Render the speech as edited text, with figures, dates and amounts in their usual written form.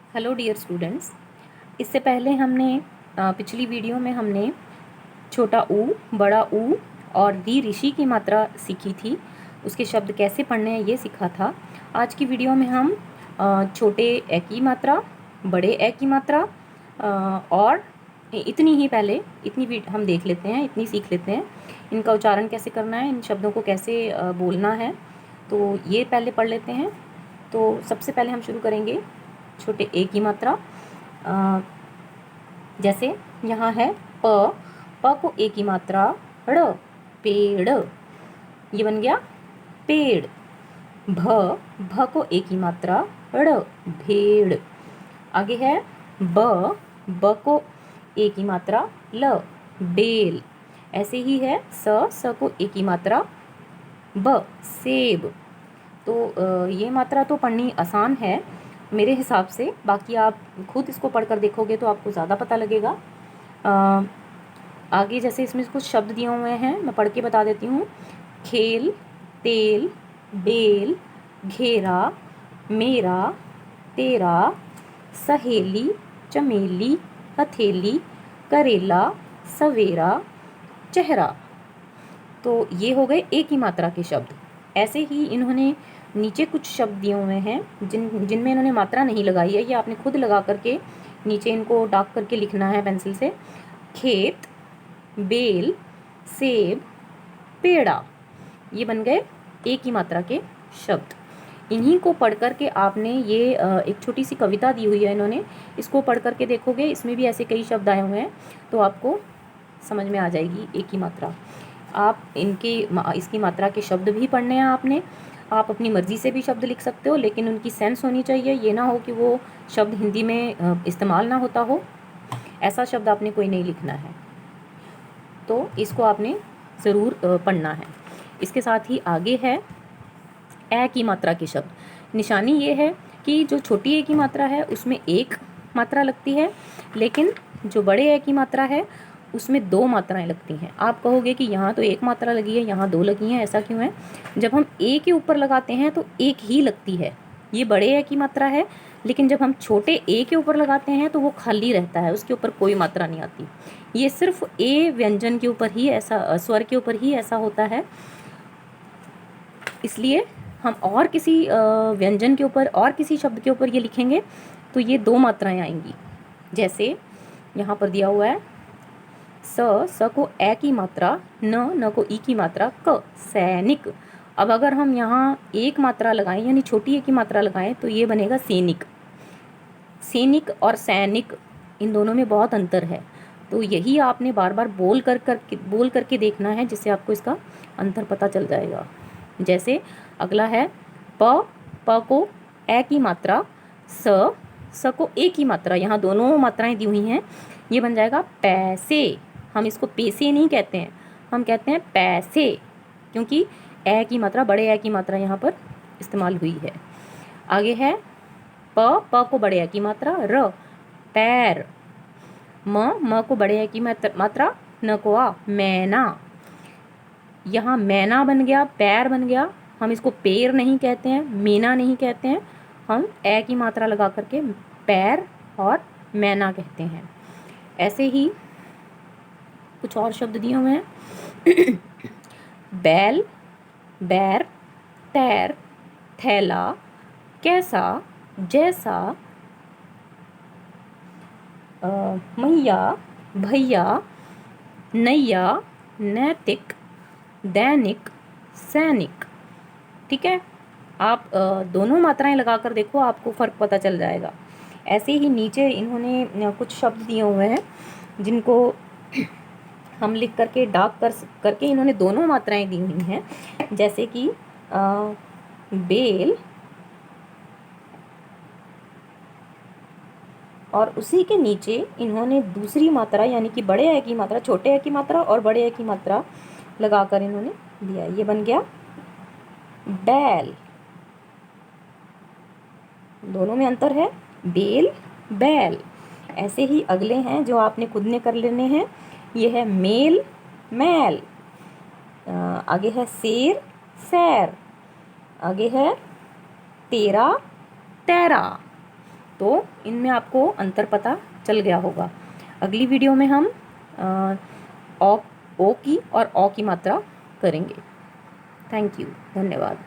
Hello dear students. इससे पहले हमने पिछली वीडियो में हमने छोटा ऊ, बड़ा ऊ और री ऋषि की मात्रा सीखी थी। उसके शब्द कैसे पढ़ने हैं ये सीखा था। आज की वीडियो में हम छोटे ए की मात्रा, बड़े ए की मात्रा और इतनी ही पहले इतनी हम देख लेते हैं, इतनी सीख लेते हैं। इनका उच्चारण कैसे करना है, इन शब्दों को कैसे बोलना है, तो ये पहले पढ़ लेते हैं। तो सबसे पहले हम शुरू करेंगे छोटे ए की मात्रा। जैसे यहाँ है प, प को ए की मात्रा ड़, पेड़, ये बन गया पेड़। भ, भ को ए की मात्रा ड़, भेड़। आगे है ब, ब को ए की मात्रा ल, बेल। ऐसे ही है स को ए की मात्रा ब, सेब। तो ये मात्रा तो पढ़नी आसान है मेरे हिसाब से, बाकी आप खुद इसको पढ़कर देखोगे तो आपको ज़्यादा पता लगेगा। आगे जैसे इसमें कुछ शब्द दिए हुए हैं, मैं पढ़ के बता देती हूँ। खेल, तेल, बेल, घेरा, मेरा, तेरा, सहेली, चमेली, हथेली, करेला, सवेरा, चेहरा। तो ये हो गए एक ही मात्रा के शब्द। ऐसे ही इन्होंने नीचे कुछ शब्द दिए हुए हैं जिनमें इन्होंने मात्रा नहीं लगाई है। ये आपने खुद लगा करके नीचे इनको डार्क करके लिखना है पेंसिल से। खेत, बेल, सेब, पेड़ा, ये बन गए एक ही मात्रा के शब्द। इन्हीं को पढ़ कर के आपने ये एक छोटी सी कविता दी हुई है इन्होंने, इसको पढ़ करके देखोगे, इसमें भी ऐसे कई शब्द आए हुए हैं, तो आपको समझ में आ जाएगी एक ही मात्रा। आप इसकी मात्रा के शब्द भी पढ़ने हैं आपने। आप अपनी मर्ज़ी से भी शब्द लिख सकते हो, लेकिन उनकी सेंस होनी चाहिए। ये ना हो कि वो शब्द हिंदी में इस्तेमाल ना होता हो, ऐसा शब्द आपने कोई नहीं लिखना है। तो इसको आपने ज़रूर पढ़ना है। इसके साथ ही आगे है ए की मात्रा के शब्द। निशानी ये है कि जो छोटी ए की मात्रा है उसमें एक मात्रा लगती है, लेकिन जो बड़े ए की मात्रा है उसमें दो मात्राएं लगती हैं। आप कहोगे कि यहाँ तो एक मात्रा लगी है, यहाँ दो लगी हैं, ऐसा क्यों है? जब हम ए के ऊपर लगाते हैं तो एक ही लगती है, ये बड़े ए की मात्रा है। लेकिन जब हम छोटे ए के ऊपर लगाते हैं तो वो खाली रहता है, उसके ऊपर कोई मात्रा नहीं आती। ये सिर्फ ए व्यंजन के ऊपर ही ऐसा, स्वर के ऊपर ही ऐसा होता है। इसलिए हम और किसी व्यंजन के ऊपर और किसी शब्द के ऊपर ये लिखेंगे तो ये दो मात्राएं आएंगी। जैसे यहाँ पर दिया हुआ है स को ए की मात्रा, न को ई की मात्रा क, सैनिक। अब अगर हम यहाँ एक मात्रा लगाएं यानी छोटी ए की मात्रा लगाएं तो ये बनेगा सैनिक। सैनिक और सैनिक, इन दोनों में बहुत अंतर है। तो यही आपने बार बार बोल करके देखना है, जिससे आपको इसका अंतर पता चल जाएगा। जैसे अगला है प, प को ए की मात्रा, स को ए की मात्रा, यहाँ दोनों मात्राएं दी हुई हैं, ये बन जाएगा पैसे। हम इसको पैसे नहीं कहते हैं, हम कहते हैं पैसे, क्योंकि ए की मात्रा, बड़े ए की मात्रा यहाँ पर इस्तेमाल हुई है। आगे है प को बड़े ए की मात्रा, र, पैर। म को बड़े ए की मात्रा, न को आ, मैना। यहाँ मैना बन गया, पैर बन गया। हम इसको पैर नहीं कहते हैं, मीना नहीं कहते हैं, हम ए की मात्रा लगा करके पैर और मैना कहते हैं। ऐसे ही कुछ और शब्द दिए हुए हैं बैल, बैर, तैर, थैला, कैसा, जैसा, मैया, भैया, नैया, नैतिक, दैनिक, सैनिक। ठीक है, आप दोनों मात्राएं लगाकर देखो, आपको फ़र्क पता चल जाएगा। ऐसे ही नीचे इन्होंने कुछ शब्द दिए हुए हैं जिनको हम लिख करके करके इन्होंने दोनों मात्राएं दी हुई हैं। जैसे कि बेल, और उसी के नीचे इन्होंने दूसरी मात्रा यानी कि बड़े ए की मात्रा, छोटे ए की मात्रा और बड़े ए की मात्रा लगाकर इन्होंने दिया। ये बन गया बैल। दोनों में अंतर है, बेल, बैल। ऐसे ही अगले हैं जो आपने खुद ने कर लेने हैं। ये है मेल, मैल। आगे है शेर, सैर। आगे है तेरा, तैरा। तो इनमें आपको अंतर पता चल गया होगा। अगली वीडियो में हम ओ की और औ की मात्रा करेंगे। थैंक यू, धन्यवाद।